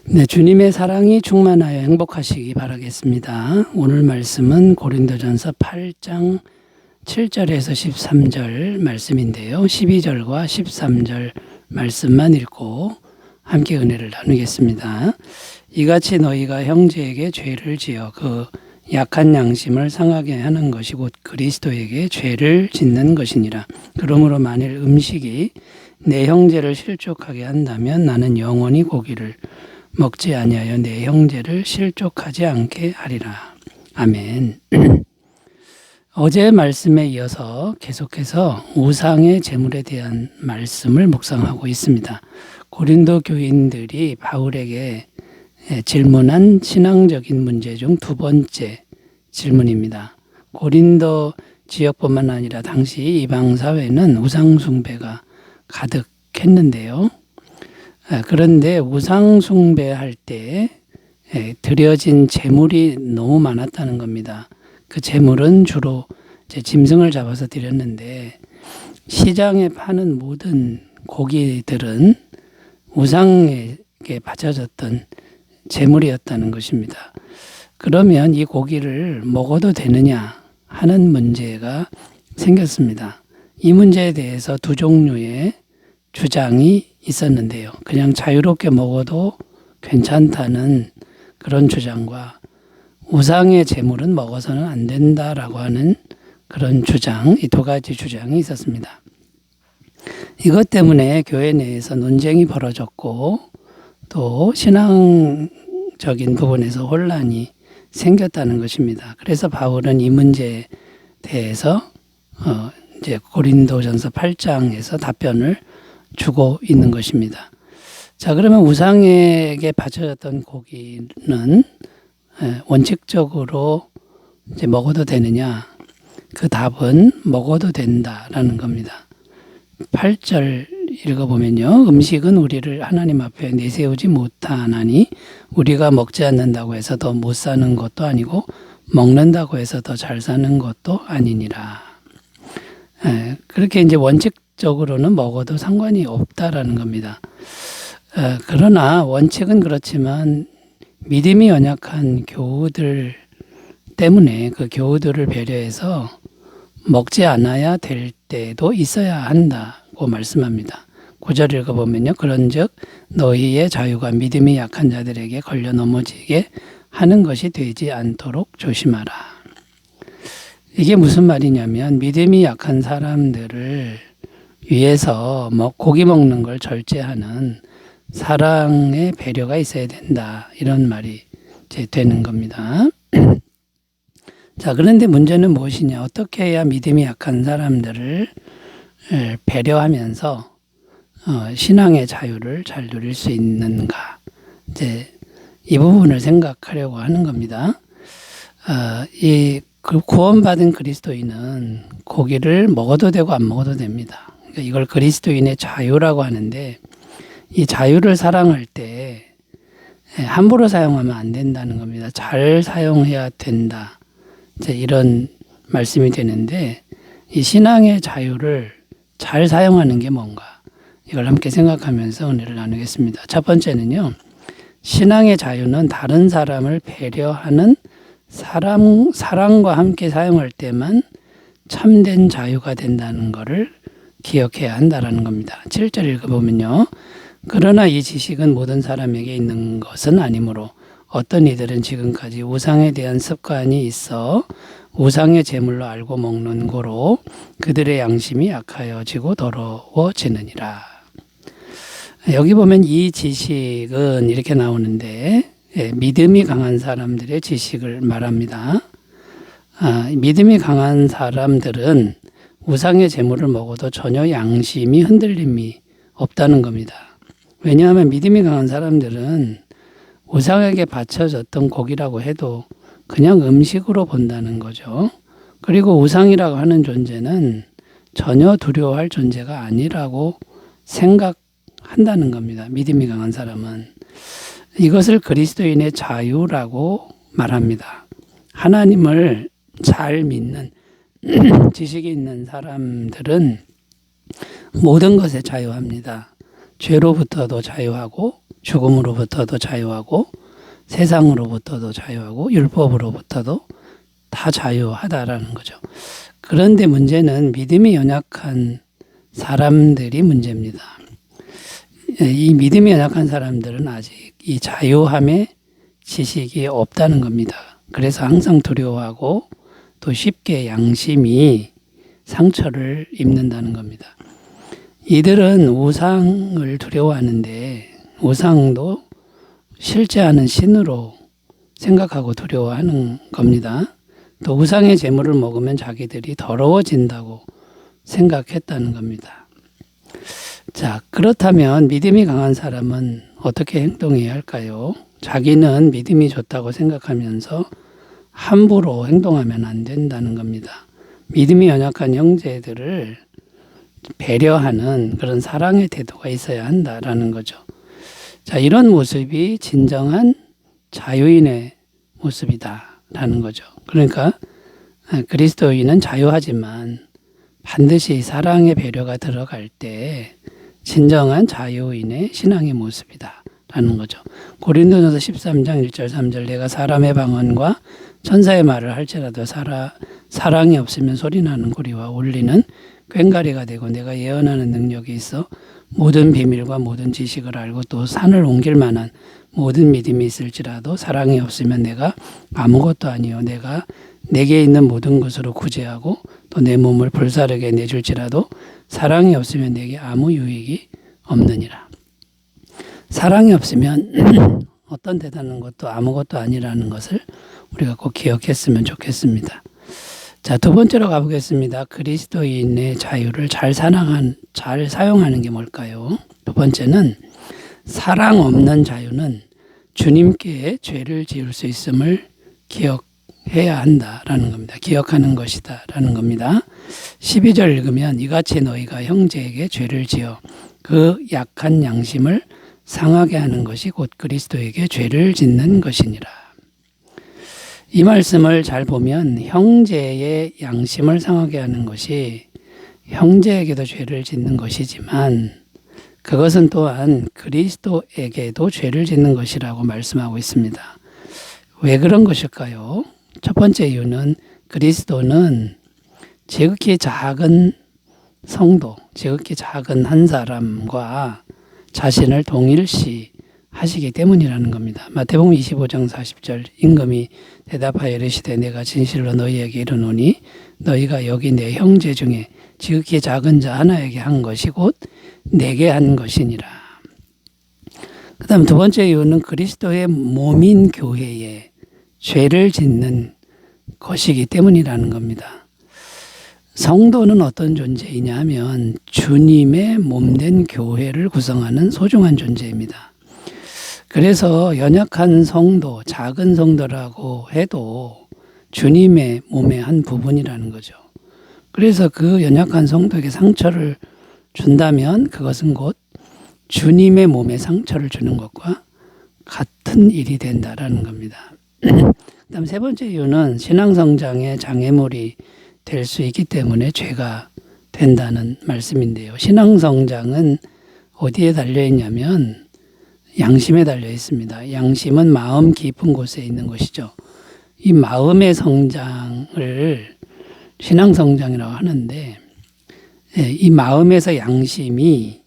네, 주님의 사랑이 충만하여 행복하시기 바라겠습니다. 오늘 말씀은 고린도전서 8장 7절에서 13절 말씀인데요. 12절과 13절 말씀만 읽고 함께 은혜를 나누겠습니다. 이같이 너희가 형제에게 죄를 지어 그 약한 양심을 상하게 하는 것이 곧 그리스도에게 죄를 짓는 것이니라. 그러므로 만일 음식이 내 형제를 실족하게 한다면 나는 영원히 고기를 먹지 아니하여 내 형제를 실족하지 않게 하리라. 아멘. 어제 말씀에 이어서 계속해서 우상의 제물에 대한 말씀을 묵상하고 있습니다. 고린도 교인들이 바울에게 질문한 신앙적인 문제 중 두 번째 질문입니다. 고린도 지역뿐만 아니라 당시 이방 사회는 우상 숭배가 가득했는데요. 그런데 우상 숭배할 때 드려진 제물이 너무 많았다는 겁니다. 그 제물은 주로 짐승을 잡아서 드렸는데 시장에 파는 모든 고기들은 우상에게 바쳐졌던 제물이었다는 것입니다. 그러면 이 고기를 먹어도 되느냐 하는 문제가 생겼습니다. 이 문제에 대해서 두 종류의 주장이 있었는데요. 그냥 자유롭게 먹어도 괜찮다는 그런 주장과 우상의 제물은 먹어서는 안 된다라고 하는 그런 주장, 이 두 가지 주장이 있었습니다. 이것 때문에 교회 내에서 논쟁이 벌어졌고 또 신앙적인 부분에서 혼란이 생겼다는 것입니다. 그래서 바울은 이 문제에 대해서 이제 고린도전서 8장에서 답변을 주고 있는 것입니다. 자, 그러면 우상에게 바쳐졌던 고기는 원칙적으로 이제 먹어도 되느냐? 그 답은 먹어도 된다라는 겁니다. 8절 읽어보면요. 음식은 우리를 하나님 앞에 내세우지 못하나니 우리가 먹지 않는다고 해서 더 못 사는 것도 아니고 먹는다고 해서 더 잘 사는 것도 아니니라. 그렇게 이제 원칙적으로는 먹어도 상관이 없다라는 겁니다. 그러나 원칙은 그렇지만 믿음이 연약한 교우들 때문에 그 교우들을 배려해서 먹지 않아야 될 때도 있어야 한다고 말씀합니다. 9절 읽어보면요. 그런즉 너희의 자유가 믿음이 약한 자들에게 걸려 넘어지게 하는 것이 되지 않도록 조심하라. 이게 무슨 말이냐면 믿음이 약한 사람들을 위해서 고기 먹는 걸 절제하는 사랑의 배려가 있어야 된다. 이런 말이 이제 되는 겁니다. 자, 그런데 문제는 무엇이냐? 어떻게 해야 믿음이 약한 사람들을 배려하면서 신앙의 자유를 잘 누릴 수 있는가? 이제 이 부분을 생각하려고 하는 겁니다. 이 구원받은 그리스도인은 고기를 먹어도 되고 안 먹어도 됩니다. 그러니까 이걸 그리스도인의 자유라고 하는데 이 자유를 사랑할 때 함부로 사용하면 안 된다는 겁니다. 잘 사용해야 된다. 이제 이런 말씀이 되는데 이 신앙의 자유를 잘 사용하는 게 뭔가 이걸 함께 생각하면서 은혜를 나누겠습니다. 첫 번째는요. 신앙의 자유는 다른 사람을 배려하는 사랑과 함께 사용할 때만 참된 자유가 된다는 것을 기억해야 한다는 겁니다. 7절 읽어보면요. 그러나 이 지식은 모든 사람에게 있는 것은 아니므로 어떤 이들은 지금까지 우상에 대한 습관이 있어 우상의 제물로 알고 먹는 고로 그들의 양심이 약하여지고 더러워지느니라. 여기 보면 이 지식은 이렇게 나오는데 믿음이 강한 사람들의 지식을 말합니다. 믿음이 강한 사람들은 우상의 제물을 먹어도 전혀 양심이 흔들림이 없다는 겁니다. 왜냐하면 믿음이 강한 사람들은 우상에게 바쳐졌던 고기라고 해도 그냥 음식으로 본다는 거죠. 그리고 우상이라고 하는 존재는 전혀 두려워할 존재가 아니라고 생각한다는 겁니다. 믿음이 강한 사람은. 이것을 그리스도인의 자유라고 말합니다. 하나님을 잘 믿는 지식이 있는 사람들은 모든 것에 자유합니다. 죄로부터도 자유하고 죽음으로부터도 자유하고 세상으로부터도 자유하고 율법으로부터도 다 자유하다라는 거죠. 그런데 문제는 믿음이 연약한 사람들이 문제입니다. 이 믿음이 연약한 사람들은 아직 이 자유함의 지식이 없다는 겁니다. 그래서 항상 두려워하고 또 쉽게 양심이 상처를 입는다는 겁니다. 이들은 우상을 두려워하는데 우상도 실제하는 신으로 생각하고 두려워하는 겁니다. 또 우상의 제물을 먹으면 자기들이 더러워진다고 생각했다는 겁니다. 자, 그렇다면 믿음이 강한 사람은 어떻게 행동해야 할까요? 자기는 믿음이 좋다고 생각하면서 함부로 행동하면 안 된다는 겁니다. 믿음이 연약한 형제들을 배려하는 그런 사랑의 태도가 있어야 한다라는 거죠. 자, 이런 모습이 진정한 자유인의 모습이다라는 거죠. 그러니까 그리스도인은 자유하지만 반드시 사랑의 배려가 들어갈 때 진정한 자유인의 신앙의 모습이다라는 거죠. 고린도전서 13장 1절 3절 내가 사람의 방언과 천사의 말을 할지라도 사랑이 없으면 소리나는 구리와 울리는 꽹과리가 되고 내가 예언하는 능력이 있어 모든 비밀과 모든 지식을 알고 또 산을 옮길 만한 모든 믿음이 있을지라도 사랑이 없으면 내가 아무것도 아니요 내가 내게 있는 모든 것으로 구제하고 또 내 몸을 불사르게 내줄지라도 사랑이 없으면 내게 아무 유익이 없느니라. 사랑이 없으면 어떤 대단한 것도 아무것도 아니라는 것을 우리가 꼭 기억했으면 좋겠습니다. 자, 두 번째로 가보겠습니다. 그리스도인의 자유를 잘 사용하는 게 뭘까요? 두 번째는 사랑 없는 자유는 주님께 죄를 지을 수 있음을 기억해야 한다라는 겁니다. 기억하는 것이다라는 겁니다. 12절 읽으면 이같이 너희가 형제에게 죄를 지어 그 약한 양심을 상하게 하는 것이 곧 그리스도에게 죄를 짓는 것이니라. 이 말씀을 잘 보면 형제의 양심을 상하게 하는 것이 형제에게도 죄를 짓는 것이지만 그것은 또한 그리스도에게도 죄를 짓는 것이라고 말씀하고 있습니다. 왜 그런 것일까요? 첫 번째 이유는 그리스도는 지극히 작은 성도, 지극히 작은 한 사람과 자신을 동일시 하시기 때문이라는 겁니다. 마태복음 25장 40절 임금이 대답하여 이르시되 내가 진실로 너희에게 이르노니 너희가 여기 내 형제 중에 지극히 작은 자 하나에게 한 것이 곧 내게 한 것이니라. 그 다음 두 번째 이유는 그리스도의 몸인 교회에 죄를 짓는 것이기 때문이라는 겁니다. 성도는 어떤 존재이냐 하면 주님의 몸된 교회를 구성하는 소중한 존재입니다. 그래서 연약한 성도, 작은 성도라고 해도 주님의 몸의 한 부분이라는 거죠. 그래서 그 연약한 성도에게 상처를 준다면 그것은 곧 주님의 몸에 상처를 주는 것과 같은 일이 된다라는 겁니다. 그다음 세 번째 이유는 신앙성장의 장애물이 될 수 있기 때문에 죄가 된다는 말씀인데요. 신앙성장은 어디에 달려있냐면 양심에 달려 있습니다. 양심은 마음 깊은 곳에 있는 것이죠. 이 마음의 성장을 신앙성장이라고 하는데 이 마음에서 양심이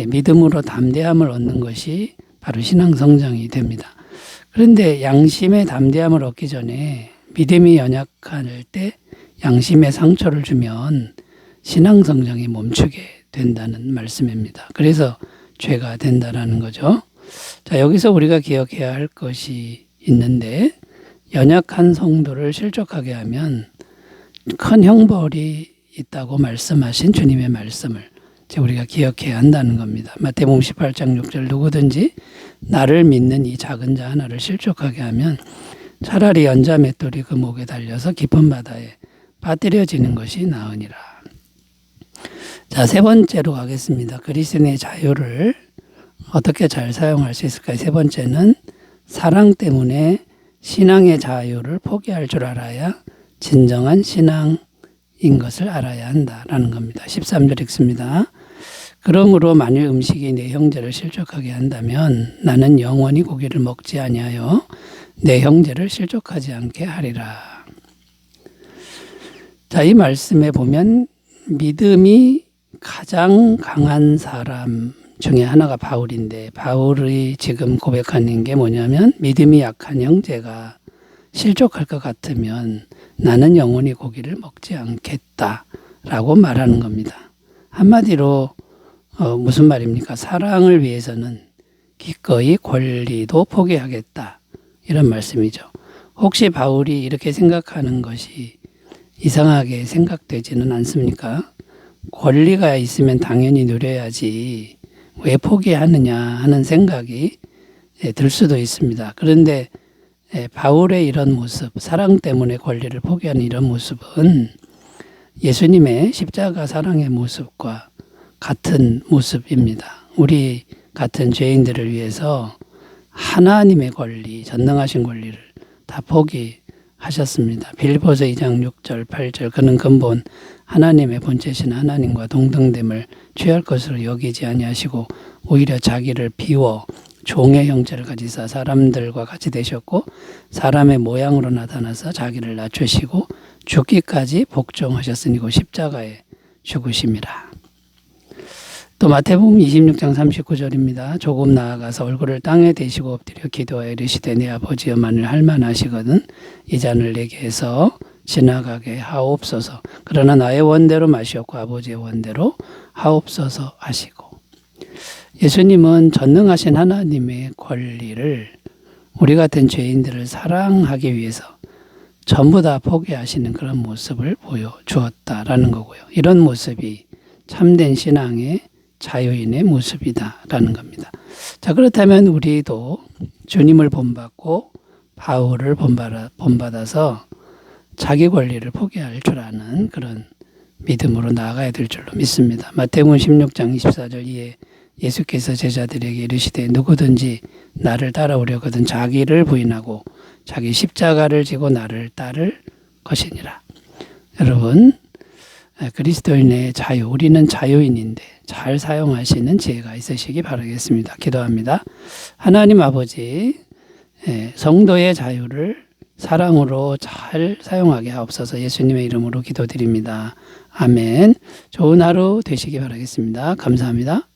믿음으로 담대함을 얻는 것이 바로 신앙성장이 됩니다. 그런데 양심의 담대함을 얻기 전에 믿음이 연약할 때 양심에 상처를 주면 신앙성장이 멈추게 된다는 말씀입니다. 그래서 죄가 된다라는 거죠. 자, 여기서 우리가 기억해야 할 것이 있는데 연약한 성도를 실족하게 하면 큰 형벌이 있다고 말씀하신 주님의 말씀을 우리가 기억해야 한다는 겁니다. 마태복음 18장 6절 누구든지 나를 믿는 이 작은 자 하나를 실족하게 하면 차라리 연자 맷돌이 그 목에 달려서 깊은 바다에 빠뜨려지는 것이 나으니라. 자, 세 번째로 가겠습니다. 그리스도인의 자유를 어떻게 잘 사용할 수 있을까요? 세 번째는 사랑 때문에 신앙의 자유를 포기할 줄 알아야 진정한 신앙인 것을 알아야 한다라는 겁니다. 13절 읽습니다. 그러므로 만일 음식이 내 형제를 실족하게 한다면 나는 영원히 고기를 먹지 아니하여 내 형제를 실족하지 않게 하리라. 자, 이 말씀에 보면 믿음이 가장 강한 사람 중에 하나가 바울인데, 바울이 지금 고백하는 게 뭐냐면 믿음이 약한 형제가 실족할 것 같으면 나는 영원히 고기를 먹지 않겠다라고 말하는 겁니다. 한마디로 무슨 말입니까? 사랑을 위해서는 기꺼이 권리도 포기하겠다, 이런 말씀이죠. 혹시 바울이 이렇게 생각하는 것이 이상하게 생각되지는 않습니까? 권리가 있으면 당연히 누려야지 왜 포기하느냐 하는 생각이 들 수도 있습니다. 그런데 바울의 이런 모습, 사랑 때문에 권리를 포기하는 이런 모습은 예수님의 십자가 사랑의 모습과 같은 모습입니다. 우리 같은 죄인들을 위해서 하나님의 권리, 전능하신 권리를 다 포기하셨습니다. 빌립보서 2장 6절 8절 그는 근본 하나님의 본체신 하나님과 동등됨을 취할 것으로 여기지 아니하시고 오히려 자기를 비워 종의 형체를 가지사 사람들과 같이 되셨고 사람의 모양으로 나타나서 자기를 낮추시고 죽기까지 복종하셨으니 곧 십자가에 죽으심이라. 또 마태복음 26장 39절입니다. 조금 나아가서 얼굴을 땅에 대시고 엎드려 기도하여 이르시되 내 아버지여 만일 할만하시거든 이 잔을 내게 해서 지나가게 하옵소서. 그러나 나의 원대로 마시옵고 아버지의 원대로 하옵소서 하시고, 예수님은 전능하신 하나님의 권리를 우리 같은 죄인들을 사랑하기 위해서 전부 다 포기하시는 그런 모습을 보여주었다라는 거고요. 이런 모습이 참된 신앙의 자유인의 모습이다라는 겁니다. 자, 그렇다면 우리도 주님을 본받고 바울을 본받아서 자기 권리를 포기할 줄 아는 그런 믿음으로 나아가야 될 줄로 믿습니다. 마태복음 16장 24절 이에 예수께서 제자들에게 이르시되 누구든지 나를 따라오려거든 자기를 부인하고 자기 십자가를 지고 나를 따를 것이니라. 여러분, 그리스도인의 자유, 우리는 자유인인데 잘 사용하시는 지혜가 있으시기 바라겠습니다. 기도합니다. 하나님 아버지, 성도의 자유를 사랑으로 잘 사용하게 하옵소서. 예수님의 이름으로 기도드립니다. 아멘. 좋은 하루 되시기 바라겠습니다. 감사합니다.